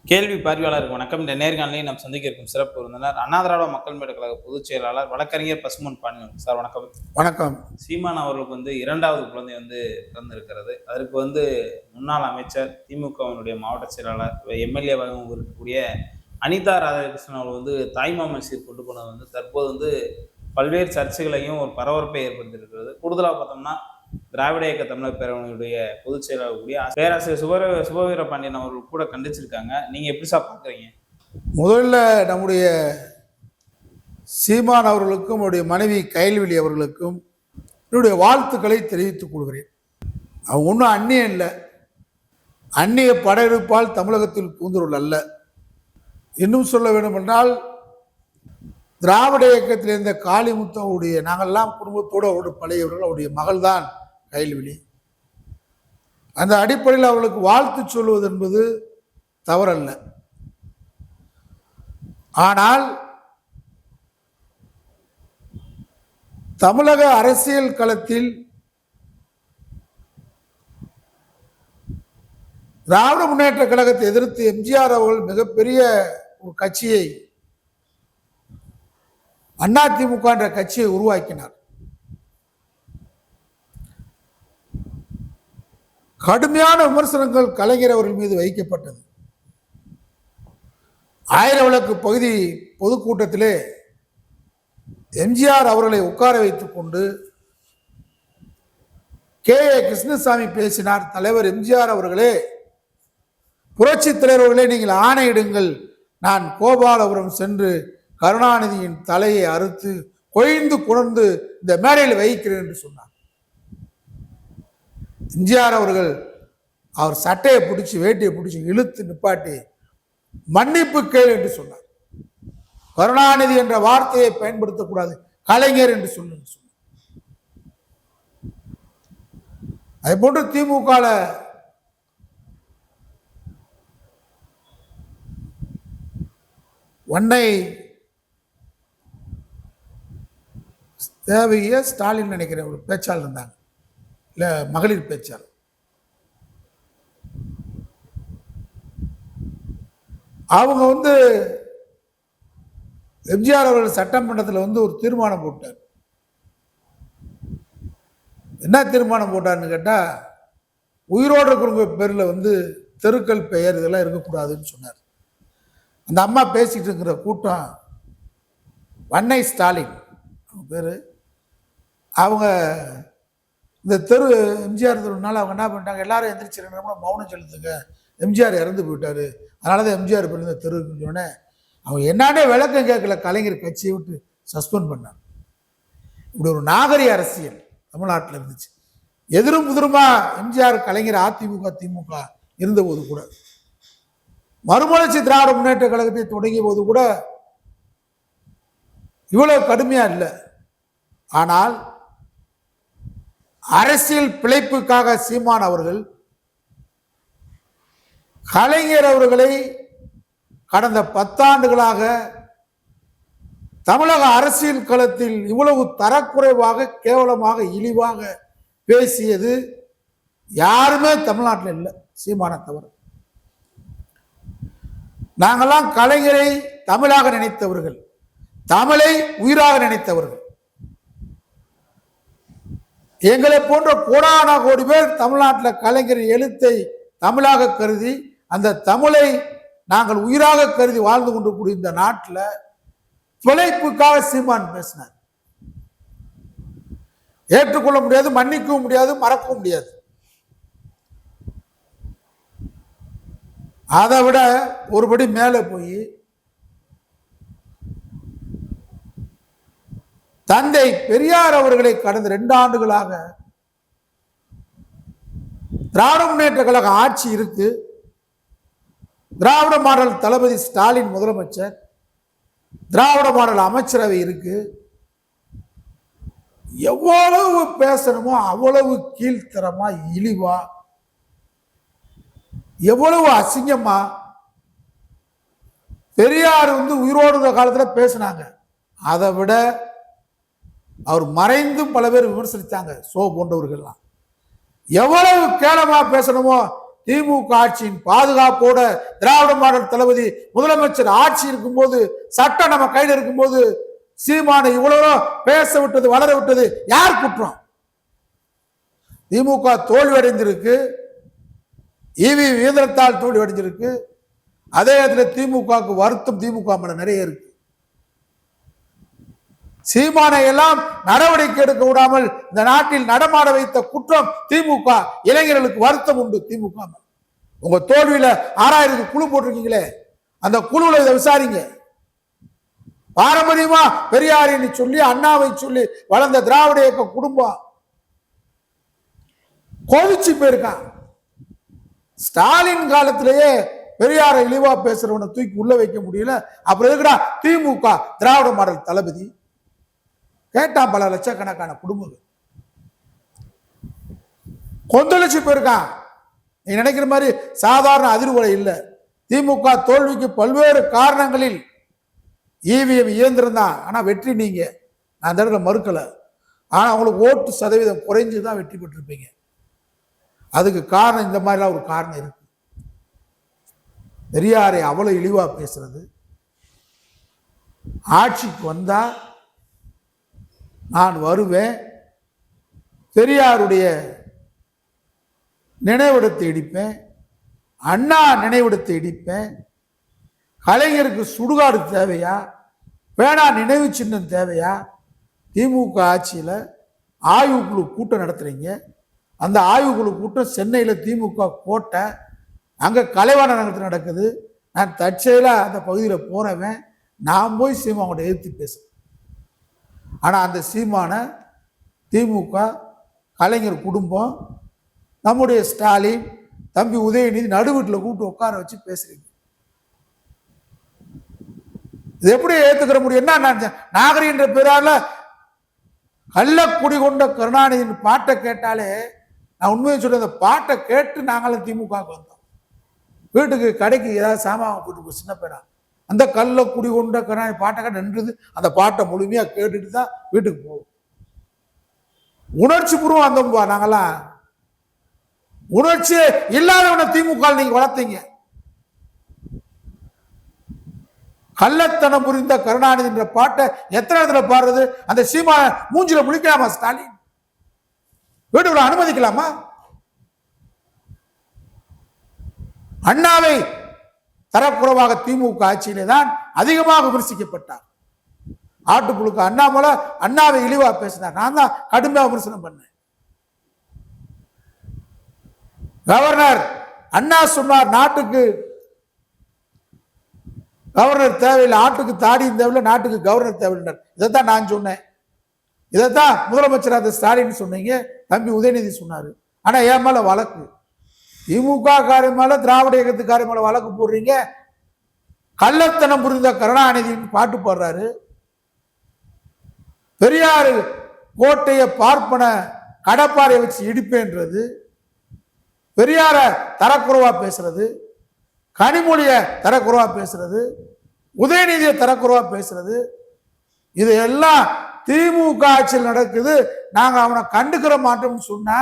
கேள்வி பார்வையாளருக்கு வணக்கம். இந்த நேர்காணலில் நாம் சந்திக்க இருக்கும் சிறப்பு விருந்தினர் அண்ணா திராவிட மக்கள் முன்னேற்ற கழக பொதுச் செயலாளர் வழக்கறிஞர் பசும்பொன் பாண்டியன் சார். வணக்கம். வணக்கம். சீமான் அவர்களுக்கு இரண்டாவது குழந்தை பிறந்திருக்கிறது. அதற்கு முன்னாள் அமைச்சர், திமுகவினுடைய மாவட்ட செயலாளர், எம்எல்ஏவாகவும் இருக்கக்கூடிய அனிதா ராதாகிருஷ்ணன் அவர்கள் தாய்மாமன் சீர் கொண்டு போனது தற்போது பல்வேறு சர்ச்சைகளையும் ஒரு பரபரப்பை ஏற்படுத்தியிருக்கிறது. கூடுதலாக பார்த்தோம்னா திராவிட இயக்க தமிழர் பேரவையினுடைய பொதுச் செயலாளர் கூடிய பேராசிரியர் சுபவீர பாண்டியன் அவர்கள் கூட கண்டிச்சிருக்காங்க. நீங்க எப்படி சார் பாக்குறீங்க? முதல்ல நம்முடைய சீமான் அவர்களுக்கும் அவருடைய மனைவி கயல்விழி அவர்களுக்கும் என்னுடைய வாழ்த்துக்களை தெரிவித்துக் கொள்கிறேன். அவங்க ஒன்றும் அந்நியம் இல்லை, அந்நிய படையெடுப்பால் தமிழகத்தில் பூந்தொருள் அல்ல. இன்னும் சொல்ல வேண்டும் என்றால் திராவிட இயக்கத்தில் இருந்த காளிமுத்து அவருடைய நாங்கள்லாம் குடும்பத்தோடு அவரோடு பழையவர்கள், அவருடைய மகள்தான் கயல்விழி. அந்த அடிப்படையில் அவர்களுக்கு வாழ்த்து சொல்வது என்பது தவறல்ல. ஆனால் தமிழக அரசியல் களத்தில் திராவிட முன்னேற்ற கழகத்தை எதிர்த்து எம்ஜிஆர் அவர்கள் மிகப்பெரிய ஒரு கட்சியை, அதிமுக என்ற கட்சியை உருவாக்கினார். கடுமையான விமர்சனங்கள் கலைஞர் அவர்கள் மீது வைக்கப்பட்டது. ஆயிரம் விளக்கு பகுதி பொதுக்கூட்டத்திலே எம்ஜிஆர் அவர்களை உட்கார வைத்துக் கொண்டு கே.ஏ. கிருஷ்ணசாமி பேசினார். தலைவர் எம்ஜிஆர் அவர்களே, புரட்சி தலைவர்களே, நீங்கள் ஆணையிடுங்கள், நான் கோபாலபுரம் சென்று கருணாநிதியின் தலையை அறுத்து கொய்ந்து குணர்ந்து இந்த மேடையில் வைக்கிறேன் என்று சொன்னார். எம்ஜிஆர் அவர்கள் அவர் சட்டையை பிடிச்சி வேட்டியை பிடிச்சி இழுத்து நிப்பாட்டி மன்னிப்பு கேள் என்று சொன்னார். கருணாநிதி என்ற வார்த்தையை பயன்படுத்தக்கூடாது, கலைஞர் என்று சொன்னார். அதே போன்று திமுக வண்ணை தேவைய ஸ்டாலின் நினைக்கிற ஒரு பேச்சாளர் இருந்தாங்க, இல்லை மகளிர் பேச்சாளர். அவங்க எம்ஜிஆர் அவர்கள் சட்டமன்றத்தில் ஒரு தீர்மானம் போட்டார். என்ன தீர்மானம் போட்டார்னு கேட்டால், உயிரோடு இருக்கிறவங்க பேரில் தெருக்கள் பெயர் இதெல்லாம் இருக்கக்கூடாதுன்னு சொன்னார். அந்த அம்மா பேசிட்டு இருக்கிற கூட்டம் வண்ணை ஸ்டாலின் அவங்க பேர். அவங்க இந்த தெரு எம்ஜிஆர் தெருனால அவங்க என்ன பண்ணிட்டாங்க, எல்லாரும் எந்திரிச்சிருந்தோம்னா மௌனம் செலுத்துங்க, எம்ஜிஆர் இறந்து போயிட்டாரு, அதனால தான் எம்ஜிஆர் பேர் இந்த தெருன்னு சொன்னோன்னே அவங்க என்னானே விளக்கம் கேட்கல, கலைஞர் கட்சியை விட்டு சஸ்பெண்ட் பண்ணாங்க. இப்படி ஒரு நாகரிக அரசியல் தமிழ்நாட்டில் இருந்துச்சு. எதிரும் புதிருமா எம்ஜிஆர், கலைஞர், அதிமுக, திமுக இருந்தபோது கூட, மறுமலர்ச்சி திராவிட முன்னேற்ற கழகத்தை தொடங்கிய போது கூட இவ்வளவு கடுமையா இல்லை. ஆனால் அரசியல் பிழைப்புக்காக சீமான் அவர்கள் கலைஞர் அவர்களை கடந்த 10 ஆண்டுகளாக தமிழக அரசியல் களத்தில் இவ்வளவு தரக்குறைவாக, கேவலமாக, இழிவாக பேசியது யாருமே தமிழ்நாட்டில் இல்லை, சீமான தவிர. நாங்கள்லாம் கலைஞரை தமிழாக நினைத்தவர்கள், தமிழை உயிராக நினைத்தவர்கள். எங்களை போன்ற கோடான கோடி பேர் தமிழ்நாட்டில் கலைஞர் எழுத்தை தமிழாக கருதி, அந்த தமிழை நாங்கள் உயிராக கருதி வாழ்ந்து கொண்டு கூடிய இந்த நாட்டில் பிழைப்புக்காக சீமான் பேசினார். ஏற்றுக்கொள்ள முடியாது, மன்னிக்கவும் முடியாது, மறக்கவும் முடியாது. அதை விட ஒருபடி மேலே போய் தந்தை பெரியார் அவர்களை கடந்த 2 ஆண்டுகளாக திராவிட முன்னேற்ற கழக ஆட்சி இருக்கு, திராவிட மாடல் தளபதி ஸ்டாலின் முதலமைச்சர், திராவிட மாடல் அமைச்சரவை இருக்கு, எவ்வளவு பேசணுமோ அவ்வளவு கீழ்த்தரமா, இழிவா, எவ்வளவு அசிங்கமா பெரியார் உயிரோடு காலத்தில் பேசினாங்க. அதை விட அவர் மறைந்தும் பல பேர் விமர்சித்தாங்க, சோ போன்றவர்கள்லாம். எவ்வளவு கேவலமா பேசணுமோ திமுக ஆட்சியின் பாதுகாப்போட திராவிட மாடல் தளபதி முதலமைச்சர் ஆட்சி இருக்கும்போது, சட்டம் நம்ம கையில் இருக்கும்போது சீமானை இவ்வளவு பேச விட்டது, வளர விட்டது யார் குற்றம்? திமுக தோல்வி அடைந்திருக்கு, ஈவி இயந்திரத்தால் தோல்வி அடைஞ்சிருக்கு. அதே இடத்துல திமுகவுக்கு வருத்தம் திமுக மேல நிறைய இருக்கு. சீமானை எல்லாம் நடவடிக்கை எடுக்க விடாமல் இந்த நாட்டில் நடமாட வைத்த குற்றம் திமுக. இளைஞர்களுக்கு வருத்தம் உண்டு திமுக. உங்க தோல்வியில 6000 குழு போட்டிருக்கீங்களே, அந்த குழுவில் இதை விசாரிங்க. பாரம்பரியமா பெரியாரின்னு சொல்லி அண்ணாவை சொல்லி வளர்ந்த திராவிட இயக்க குடும்பம் கொதிச்சு போயிருக்கான். ஸ்டாலின் காலத்திலேயே பெரியாரை இழிவா பேசுறவனை தூக்கி உள்ள வைக்க முடியல, அப்புறம் எதுக்குடா திமுக திராவிட மாடல் தளபதி? கேட்டான் பல லட்சக்கணக்கான குடும்பங்கள் கொந்தளிச்சு போயிருக்கான். நீ நினைக்கிற மாதிரி சாதாரண அதிர்வலை இல்லை. திமுக தோல்விக்கு பல்வேறு காரணங்களில் இவிஎம் இயந்திரம் தான். ஆனா வெற்றி நீங்க, நான் அந்த இடத்துல மறுக்கல. ஆனா அவங்களுக்கு ஓட்டு சதவீதம் குறைஞ்சுதான் வெற்றி பெற்றிருப்பீங்க. அதுக்கு காரணம் இந்த மாதிரிலாம் ஒரு காரணம் இருக்கு. பெரியாரை அவ்வளவு இழிவா பேசுறது, ஆட்சிக்கு வந்தா நான் வருவேன், பெரியாருடைய நினைவிடத்தை இடிப்பேன், அண்ணா நினைவிடத்தை இடிப்பேன், கலைஞருக்கு சுடுகாடு தேவையா, வேணா நினைவு சின்னம் தேவையா? திமுக ஆட்சியில் ஆய்வுக்குழு கூட்டம் நடத்துறீங்க. அந்த ஆய்வுக்குழு கூட்டம் சென்னையில் திமுக கோட்டை, அங்கே கலைவாணர் நகரத்தில் நடக்குது. நான் தற்செயலாக அந்த பகுதியில் போனவன், நான் போய் சீமானோட எதிர்த்து பேசுறேன். ஆனால் அந்த சீமானை திமுக, கலைஞர் குடும்பம், நம்முடைய ஸ்டாலின், தம்பி உதயநிதி நடுவீட்டில் கூப்பிட்டு உட்கார வச்சு பேசுறீங்க. இது எப்படி ஏத்துக்கிற முடியும்? என்ன நாகரி என்ற பேரால கள்ளக்குடி கொண்ட கருணாநிதியின் பாட்டை கேட்டாலே, நான் உண்மையை சொல்றேன், அந்த பாட்டை கேட்டு நாங்களும் திமுக வந்தோம். வீட்டுக்கு கடைக்கு ஏதாவது சாமான் போட்டு சின்ன பேரா அந்த கள்ளக்குடி கொண்ட கருணாநிதி பாட்டை நின்றுது. அந்த பாட்டை முழுமையா கேட்டுட்டு தான் வீட்டுக்கு போவோம். உணர்ச்சி பூர்வம் வந்தோம்பா. நாங்கெல்லாம் உணர்ச்சி இல்லாதவனை திமுக நீங்க வளர்த்தீங்க. கள்ளத்தனம் புரிந்த கருணாநிதி என்ற பாட்டை எத்தனை இடத்துல பாடுறது? அந்த சீமான மூஞ்சில முழிக்கலாமா ஸ்டாலின்? வீட்டுக்குள்ள அனுமதிக்கலாமா? அண்ணாவை தரக்குறைவாக திமுக ஆட்சியிலே தான் அதிகமாக விமர்சிக்கப்பட்டார். ஆட்டுப்புழுக்கு அண்ணாமலை அண்ணாவை இழிவா பேசினார். நான் தான் கடுமையாக விமர்சனம் பண்ணேன். கவர்னர் அண்ணா சொன்னார், நாட்டுக்கு கவர்னர் தேவையில்லை, ஆட்டுக்கு தாடியும் தேவையில்லை, நாட்டுக்கு கவர்னர் தேவையில்லை. இதைத்தான் நான் சொன்னேன். இதைத்தான் முதலமைச்சர் அந்த ஸ்டாலின் சொன்னீங்க, தம்பி உதயநிதி சொன்னாரு. ஆனா என் மேல வழக்கு, திமுக காரி மேல, திராவிட இயக்கத்துக்காரி மேல வழக்கு போடுறீங்க. கள்ளத்தனம் புரிந்த கருணாநிதி பாட்டு பாடுறாரு. பெரியாறு கோட்டையை பார்ப்பன கடப்பாறை வச்சு இடிப்பேன்றது, பெரியார தரக்குறைவா பேசுறது, கனிமொழிய தரக்குறைவா பேசுறது, உதயநிதியை தரக்குறைவா பேசுறது, இது எல்லாம் திமுக ஆட்சியில் நடக்குது. நாங்க அவனை கண்டுக்கிற மாட்டோம்னு சொன்னா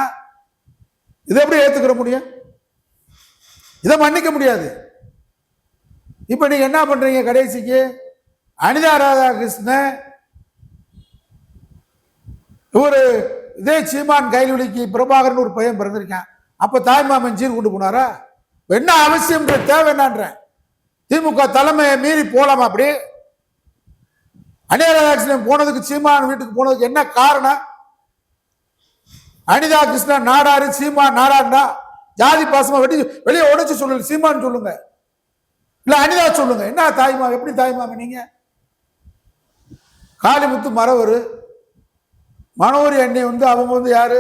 இதை எப்படி ஏத்துக்கிற முடியும்? இதை மன்னிக்க முடியாது. இப்ப நீங்க என்ன பண்றீங்க? கடைசிக்கு அனிதா ராதாகிருஷ்ணன் இவரு இதே சீமான் கைலுலிக்கு பிரபாகரன் ஒரு பையன் பிறந்திருக்கான். அப்ப தாய்மாமன் சீர் கொண்டு போனாரா? என்ன அவசியம் தேவை என்னன்ற திமுக தலைமையை மீறி போலாமா? அப்படி அனிதா ராதாகிருஷ்ணன் போனதுக்கு, சீமான் வீட்டுக்கு போனதுக்கு என்ன காரணம்? அனிதா கிருஷ்ணன் நாடாரு, சீமான் நாடாருண்டா ஜாதி பாசமா வெட்டி வெளியே உடைச்சு சொல்லுங்க. சீமான் சொல்லுங்க, இல்ல அனிதா சொல்லுங்க. என்ன தாய்மா? எப்படி தாய்மாம நீங்க? காளிமுத்து மறவர் மனோரி அண்ணி அவங்க யாரு?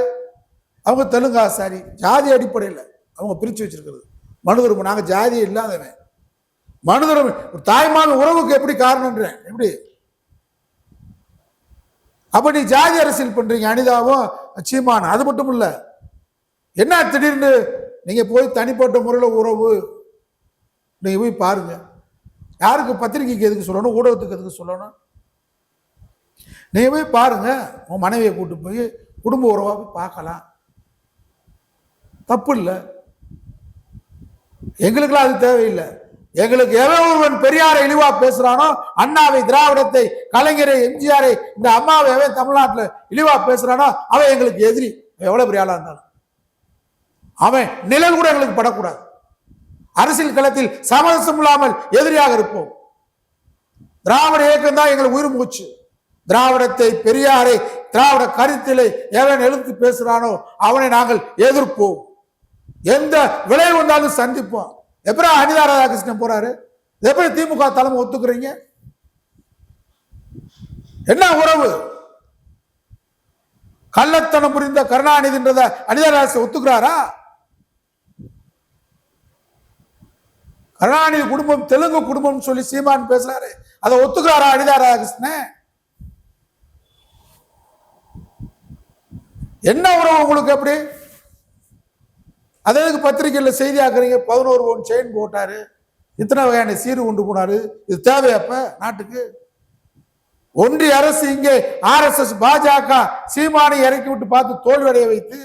அவங்க தெலுங்கு ஆசாரி. ஜாதி அடிப்படையில் அவங்க பிரிச்சு வச்சிருக்கிறது. மனுதர்ம நாங்க ஜாதி இல்லாதவன். மனுதர்ம தாய்மாமன் உறவுக்கு எப்படி காரணம்ன்றேன்? எப்படி? அப்ப நீ ஜாதி அரசியல் பண்றீங்க, அனிதாவும் சீமான். அது மட்டும் இல்ல, என்ன திடீர்னு நீங்க போய் தனிப்பட்ட முறையில் உறவு நீங்க போய் பாருங்க. யாருக்கு? பத்திரிகைக்கு எதுக்கு சொல்லணும்? ஊடகத்துக்கு எதுக்கு சொல்லணும்? நீங்க போய் பாருங்க. உன் மனைவியை கூட்டு போய் குடும்ப உறவா போய் பார்க்கலாம், தப்பு இல்லை. எங்களுக்கெல்லாம் அது தேவையில்லை. எங்களுக்கு எவன் ஒருவன் பெரியாரை இழிவா பேசுறானோ, அண்ணாவை, திராவிடத்தை, கலைஞரை, எம்ஜிஆரை, இந்த அம்மாவை எவன் தமிழ்நாட்டில் இழிவா பேசுறானோ அவன் எங்களுக்கு எதிரி. எவ்வளவு பெரிய ஆளா இருந்தாலும் அவன் நிழல் கூட எங்களுக்கு படக்கூடாது. அரசியல் களத்தில் சமரசம் இல்லாமல் எதிரியாக இருப்போம். திராவிட இயக்கம் தான் எங்களுக்கு உயிர் மூச்சு. திராவிடத்தை, பெரியாரை, திராவிட கருத்திலே எவன் எழுத்து பேசுறானோ அவனை நாங்கள் எதிர்ப்போம். எந்த விளைவு வந்தாலும் சந்திப்போம். எப்படி அனிதா ராதாகிருஷ்ணன் போறாரு? எப்படி திமுக தலைமை ஒத்துக்கிறீங்க? என்ன உறவு? கள்ளத்தனம் புரிந்த கருணாநிதின்றத அனிதா ராதாகிருஷ்ணன் ஒத்துக்கிறாரா? கருணாநிதி குடும்பம் தெலுங்கு குடும்பம் சொல்லி சீமான் பேசுறாரு, அதை ஒத்துக்கிறாரா அனிதா ராதாகிருஷ்ணன்? என்ன உறவு உங்களுக்கு? எப்படி அதற்கு பத்திரிகையில் செய்தி ஆக்குறீங்க? 11 பவுன் செயின் போட்டாரு, இத்தனை வகையான சீரு கொண்டு போனாரு. இது தேவையப்ப நாட்டுக்கு? ஒன்றிய அரசு இங்கே RSS பாஜக சீமானை இறக்கி விட்டு பார்த்து தோல்வியடைய வைத்து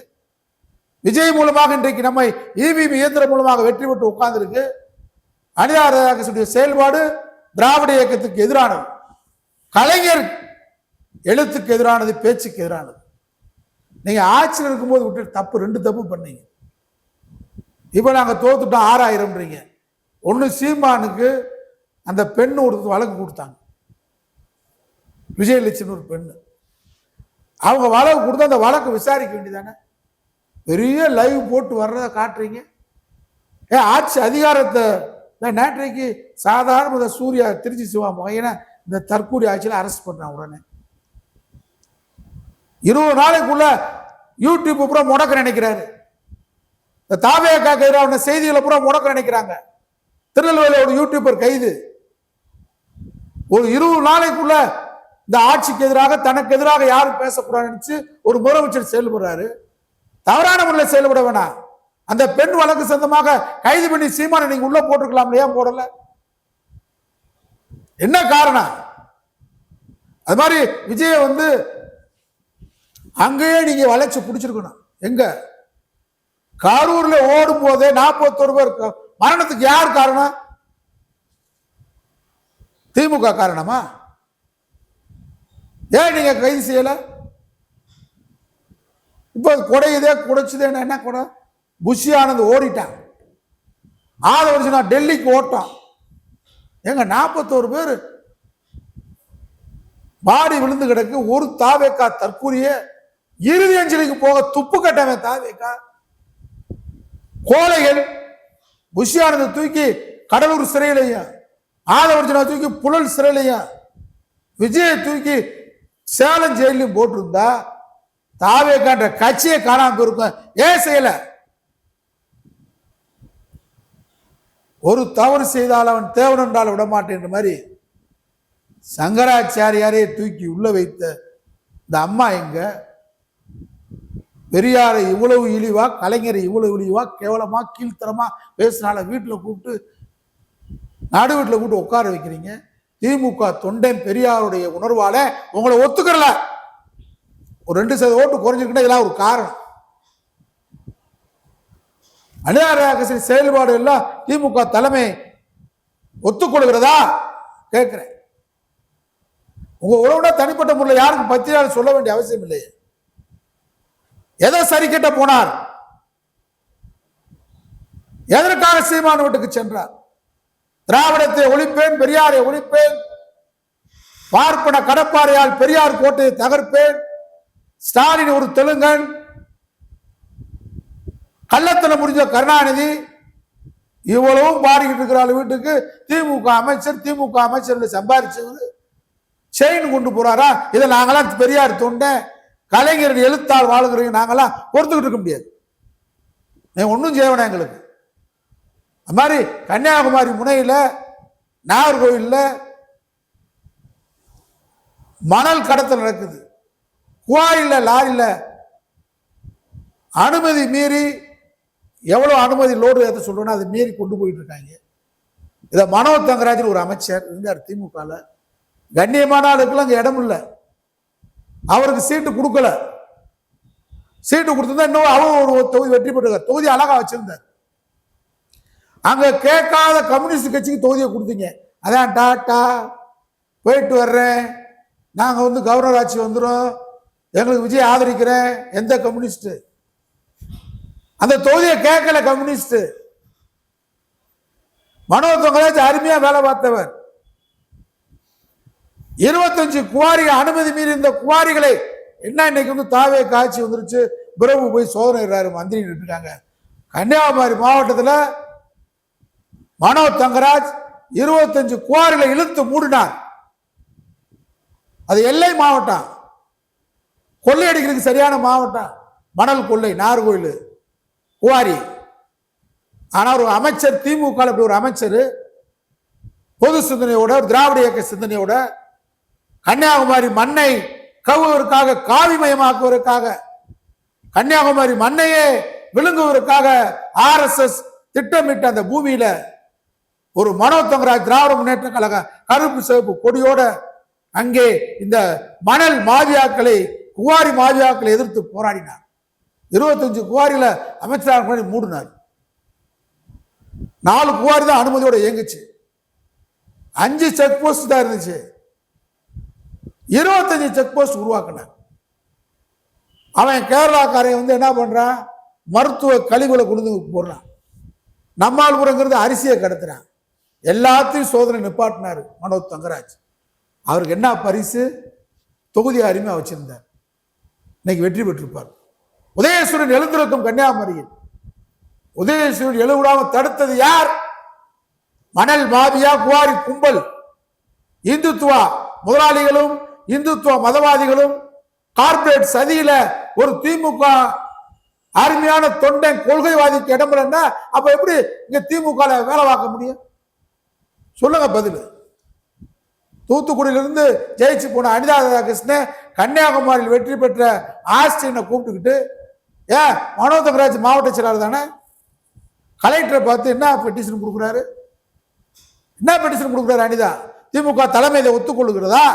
விஜய் மூலமாக இன்றைக்கு நம்மை EVM இயந்திரம் மூலமாக வெற்றி பெற்று உட்கார்ந்துருக்கு. அனிதா ராதாகிருஷ்ணனுடைய செயல்பாடு திராவிட இயக்கத்துக்கு எதிரானது, கலைஞர் எழுத்துக்கு எதிரானது, பேச்சுக்கு எதிரானது. நீங்க ஆட்சியில் இருக்கும்போது விட்டு தப்பு, 2 தப்பு பண்ணீங்க. இப்ப நாங்க தோத்துட்டோம் 6000. ஒன்னு சீமானுக்கு அந்த பெண்ணு கொடுத்து வழக்கு கொடுத்தாங்க, விஜயலட்சுமி ஒரு பெண்ணு. அவங்க வழக்கு கொடுத்து அந்த வழக்கு விசாரிக்க வேண்டியதானே? பெரிய லைவ் போட்டு வர்றத காட்டுறீங்க. ஆட்சி அதிகாரத்தை நேற்றைக்கு சாதாரண சூர்யா திருச்சி சிவா பையனை இந்த தற்கூரி ஆட்சியில் அரெஸ்ட் பண்றான். உடனே 20 நாளைக்குள்ள யூடியூப் பூரா முடக்க நினைக்கிறாரு. இந்த தாவேக்காக்கு எதிரான செய்திகளை பூரா முடக்க நினைக்கிறாங்க. திருநெல்வேலியோட யூடியூபர் கைது. ஒரு 20 நாளைக்குள்ள இந்த ஆட்சிக்கு எதிராக, தனக்கு எதிராக யாரும் பேசக்கூடாதுன்னு நினைச்சு ஒரு முதலமைச்சர் செயல்படுறாரு. தவறான முறையில் செயல்பட வேணாம். அந்த பெண் வழக்கு சொந்தமாக கைது பண்ணி சீமானை நீங்க உள்ள போட்டுக்கலாம், ஏன் போடல? என்ன காரணம்? அது மாதிரி விஜய அங்கேயே நீங்க வளைச்சு பிடிச்சிருக்கணும். எங்க காரூர்ல ஓடும் போதே 41 பேர் மரணத்துக்கு யார் காரணம்? திமுக காரணமா? ஏன் நீங்க கைது செய்யல? இப்ப குடையுதே, குடைச்சுதே. என்ன கொடை? புஷி ஆனந்த் ஓடிட்டான். 6 வருஷம் நான் டெல்லிக்கு ஓட்டான். எங்க 41 பேர் பாடி விழுந்து கிடக்கு. ஒரு தாவேக்கா தற்கூரிய இறுதி அஞ்சலிக்கு போக துப்பு கட்டவன் தாவேக்கா. கோழைகள் புஷி ஆனந்த் தூக்கி கடலூர் சிறையிலையும், ஆதவர்ஜனா தூக்கி புழல் சிறையிலையும், விஜயை தூக்கி சேலம் ஜெயிலையும் போட்டிருந்தா தாவேக்கான்ற கட்சியை காணாம போயிருக்கும். ஏன் செய்யல? ஒரு தவறு செய்தால் அவன் தேவன் என்றால் விடமாட்டேன்ற மாதிரி சங்கராச்சாரியாரே தூக்கி உள்ள வைத்த இந்த அம்மா எங்க? பெரியாரை இவ்வளவு இழிவா, கலைஞரை இவ்வளவு இழிவா, கேவலமா, கீழ்த்தரமா பேசினால வீட்டில் கூப்பிட்டு, நாடு வீட்டில் கூப்பிட்டு உட்கார வைக்கிறீங்க. திமுக தொண்டன் பெரியாருடைய உணர்வால உங்களை ஒத்துக்கல. ஒரு 2% ஓட்டு குறைஞ்சிருக்குன்னா இதெல்லாம் ஒரு காரணம். அனிதா ராதாகிருஷ்ணன் செயல்பாடு எல்லாம் திமுக தலைமை ஒத்துக்கொள்கிறதா கேட்கிறேன். உங்க உறவுனா தனிப்பட்ட முறையில் யாருக்கும் பத்தியாளர் சொல்ல வேண்டிய அவசியம் இல்லை. எதை சரி கட்ட போனார்? எதற்காக சீமான் வீட்டுக்கு சென்றார்? திராவிடத்தை ஒழிப்பேன், பெரியாரை ஒழிப்பேன், பார்ப்பன கடப்பாறையால் பெரியார் கோட்டையை தகர்ப்பேன், ஸ்டாலின் ஒரு தெலுங்கன், கள்ளத்தனம் புரிஞ்ச கருணாநிதி, இவ்வளவும் பாடிக்கிட்டு இருக்கிறாள் வீட்டுக்கு திமுக அமைச்சர் சம்பாதிச்சது செயின் கொண்டு போறாரா? இதை நாங்களாம் பெரியார் தொண்டை, கலைஞர் எழுத்தால் வாழுகிறீங்க, நாங்களாம் பொறுத்துக்கிட்டு இருக்க முடியாது. ஒன்றும் செய்ய வேணாம் எங்களுக்கு. அது மாதிரி கன்னியாகுமரி முனையில் நாகர்கோவிலில் மணல் கடத்தல் நடக்குது. குவாயில் லாரியில் அனுமதி மீறி, எவ்வளவு அனுமதி லோடு ஏற்ற சொல்றோன்னா அதை மீறி கொண்டு போயிட்டு இருக்காங்க. இதை மனோ தங்கராஜன் ஒரு அமைச்சர் இருந்தார் திமுகல, கண்ணியமான ஆளுக்கெல்லாம் அங்கே இடம் இல்லை. அவருக்கு சீட்டு கொடுக்கல. சீட்டு கொடுத்திருந்தா இன்னும் அவர் ஒரு தொகுதி வெற்றி பெற்றிருக்கார். தொகுதி அழகா வச்சிருந்தார். அங்க கேட்காத கம்யூனிஸ்ட் கட்சிக்கு தொகுதியை கொடுத்தீங்க. அதான் டாட்டா போயிட்டு வர்றேன், நாங்க வந்து கவர்னர் ஆட்சி வந்துடும், எங்களுக்கு விஜய் ஆதரிக்கிறேன். எந்த கம்யூனிஸ்ட் அந்த தொகுதியை கேட்கல? கம்யூனிஸ்ட் மனோ தங்கராஜ் அருமையா வேலை பார்த்தவர். 25 குவாரிகள் அனுமதி மீறி இந்த குவாரிகளை என்ன இன்னைக்கு வந்து தாவே காட்சி வந்துருச்சு, பிரபு போய் சோதனை மந்திரி இருக்காங்க. கன்னியாகுமரி மாவட்டத்தில் மனோ தங்கராஜ் 25 குவாரிகளை இழுத்து மூடினார். அது எல்லை மாவட்டம், கொள்ளையடிக்கிறதுக்கு சரியான மாவட்டம். மணல் கொள்ளை, நார்கோயில், குவாரி. ஆனா ஒரு அமைச்சர், திமுக ஒரு அமைச்சர் பொது சிந்தனையோட, திராவிட இயக்க சிந்தனையோட கன்னியாகுமரி மண்ணை கவுவதற்காக, காவிமயமாக்குவதற்காக, கன்னியாகுமரி மண்ணையே விழுங்குவதற்காக RSS திட்டமிட்ட அந்த பூமியில ஒரு மனோ தங்கராஜ் திராவிட முன்னேற்ற கழக கருப்பு சிவப்பு கொடியோட அங்கே இந்த மணல் மாவியாக்களை, குவாரி மாவியாக்களை எதிர்த்து போராடினார். 25 குவாரியில அமைச்சராக மூடினார். 4 குவாரி தான் அனுமதியோட இயங்குச்சு. 5 செக் போஸ்ட் தான் இருந்துச்சு. 25 செக் போஸ்ட் உருவாக்கினார். அவன் கேரளாக்காரன் வந்து என்ன பண்றான், மருத்துவ கழிவுகளை கொண்டு போடுறான். நம்மால்புரங்கிறது அரிசியை கடத்துறான். எல்லாத்தையும் சோதனை நிப்பாட்டினாரு மனோ தங்கராஜ். அவருக்கு என்ன பரிசு? தொகுதி அருமையா வச்சிருந்தார். இன்னைக்கு வெற்றி பெற்றிருப்பார். உதயசூரன் எழுந்திருக்கும் கன்னியாகுமரியில் உதயசூரன் எழுவிடாம தடுத்தது யார்? மணல் மாபியா, குவாரி கும்பல், இந்துத்துவ முதலாளிகளும் இந்துத்துவ மதவாதிகளும் கார்பரேட் சதியில ஒரு திமுக அருமையான தொண்டன் கொள்கைவாதிக்கு இடம்பெறா, அப்ப எப்படி இங்க திமுக வேலை பார்க்க முடியும்? சொல்லுங்க பதில். தூத்துக்குடியிலிருந்து ஜெயிச்சு போன அனிதா ராதாகிருஷ்ணன் கன்னியாகுமரியில் வெற்றி பெற்ற ஆஸ்டினை கூப்பிட்டுக்கிட்டு, ஏன் மனோ தங்கராஜ் மாவட்ட செயலாளர் தானே, கலெக்டரை பார்த்து என்ன பெட்டிஷன் கொடுக்குறாரு? என்ன பெட்டிஷன் கொடுக்குறாரு அனிதா? திமுக தலைமை இதை ஒத்துக்கொள்ளுகிறதா?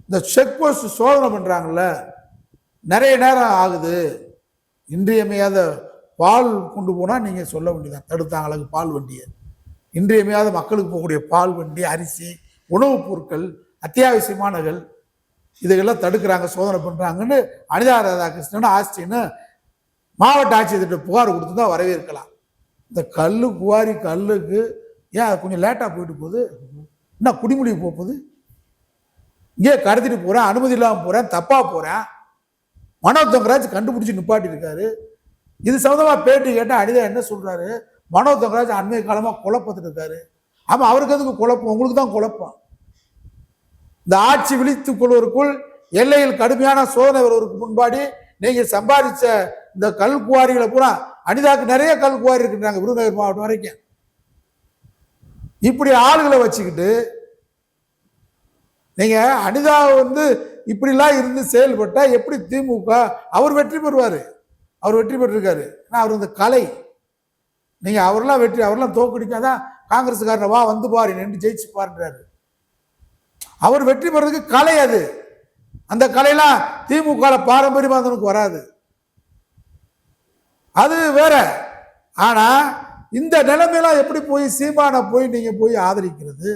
இந்த செக் போஸ்ட் சோதனை பண்றாங்கல்ல, நிறைய நேரம் ஆகுது. இன்றியமையாத பால் கொண்டு போனா நீங்க சொல்ல வேண்டியதான், தடுத்தாங்களுக்கு பால் வண்டியை. இன்றியமையாத மக்களுக்கு போகக்கூடிய பால் வண்டி, அரிசி, உணவுப் பொருட்கள், அத்தியாவசியமானகள், இதுகெல்லாம் தடுக்கிறாங்க, சோதனை பண்றாங்கன்னு அனிதா ராதாகிருஷ்ணன் ஆஸ்டின்னு மாவட்ட ஆட்சியர்கிட்ட புகார் கொடுத்து தான் வரவேற்கலாம். இந்த கல்லு குவாரி கல்லுக்கு ஏன் கொஞ்சம் லேட்டா போயிட்டு போகுது? என்ன குடிமொழி போகுது? இங்கே கடத்திட்டு போறேன், அனுமதி இல்லாமல் போறேன், தப்பா போறேன். மனோ தங்கராஜ் கண்டுபிடிச்சு நிப்பாட்டி இருக்காரு. இது சம்பந்தமா பேட்டி கேட்டா அனிதா என்ன சொல்றாரு? மனோ தங்கராஜ் அண்மை காலமா குழப்பத்துட்டு இருக்காரு. ஆமா, அவருக்கு எதுக்கு குழப்பம்? உங்களுக்கு தான் குழப்பம். இந்த ஆட்சி விழித்துக் கொள்வதற்குள் எல்லையில் கடுமையான சோதனை வருவதற்கு முன்பாடி நீங்க சம்பாதிச்ச இந்த கல் குவாரிகளை பூரா, அனிதாக்கு நிறைய கல் குவாரி இருக்குன்றாங்க விருதுநகர் மாவட்டம் வரைக்கும். இப்படி ஆளுகளை வச்சுக்கிட்டு நீங்க அனிதா வந்து இப்படிலாம் இருந்து செயல்பட்டா எப்படி திமுக? அவர் வெற்றி பெறுவாரு. அவர் வெற்றி பெற்றிருக்காரு. அவர் இந்த கலை, நீங்க அவரெல்லாம் வெற்றி, அவரெல்லாம் தோக்கடிக்காதான் காங்கிரஸ்காரனை வா வந்து பாரு நின்று ஜெயிச்சு பாருன்றாரு. அவர் வெற்றி பெறதுக்கு கலை அது. அந்த கலையெல்லாம் திமுக பாரம்பரியமாக வராது, அது வேற. ஆனா இந்த நிலைமையெல்லாம் எப்படி போய் சீமான போய் நீங்க போய் ஆதரிக்கிறது?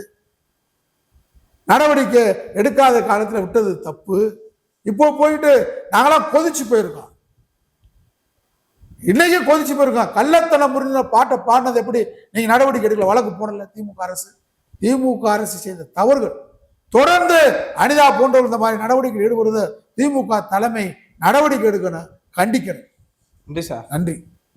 நடவடிக்கை எடுக்காத காலத்தில் விட்டது தப்பு. இப்போ போயிட்டு நாங்களாம் கொதிச்சு போயிருக்கோம், இன்னைக்கு கொதிச்சு போயிருக்கோம். கள்ளத்தனம் புரிஞ்ச பாட்டை பாடினது எப்படி நீங்க நடவடிக்கை எடுக்கல? வழக்கு போடல திமுக அரசு. திமுக அரசு செய்த தவறுகள் தொடர்ந்து அனிதா போன்றவர்கள் இந்த மாதிரி நடவடிக்கை ஈடுபடுவது திமுக தலைமை நடவடிக்கை எடுக்கணும், கண்டிக்கணும். நன்றி சார். நன்றி.